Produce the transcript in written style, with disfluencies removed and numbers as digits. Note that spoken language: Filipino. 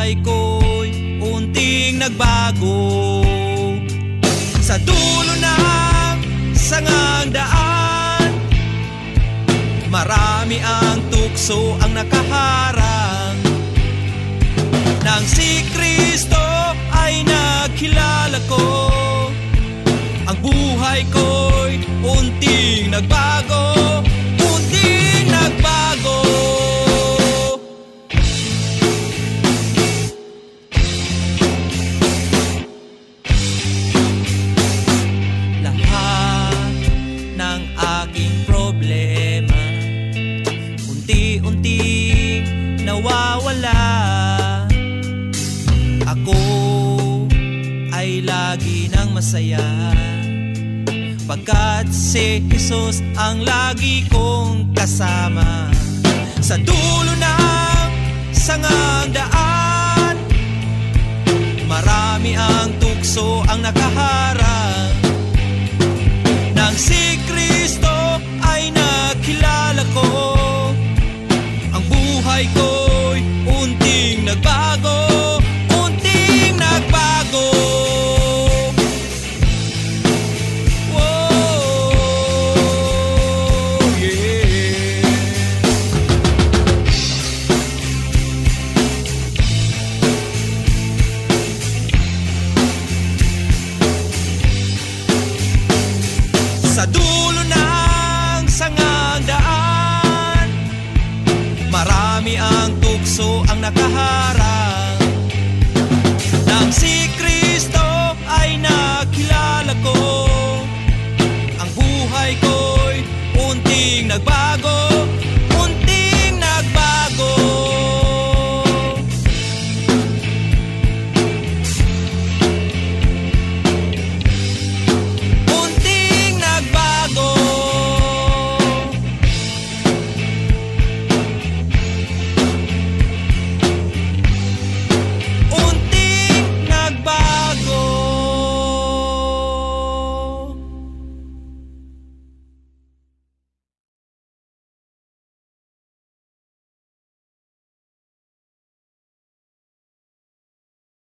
buhay ko'y unting nagbago. Sa dulo ng sangang daan, marami ang tukso ang nakaharang. Nang si Kristo ay nakilala ko, ang buhay ko'y unting nagbago, unting nagbago. Lahat ng aking problema unti-unting nawawala. Ako ay lagi nang masaya, pagkat si Jesus ang lagi kong kasama. Sa dulo ng sangang daan, marami ang tukso ang nakaharang. Nang si Kristo ay nakilala ko, ang buhay ko'y unting nagbago, unting nagbago. Sa dulo ng sangang daan, marami ang tukso ang nakaharang. Nang si Kristo ay nakilala ko, ang buhay ko'y unting nagbago.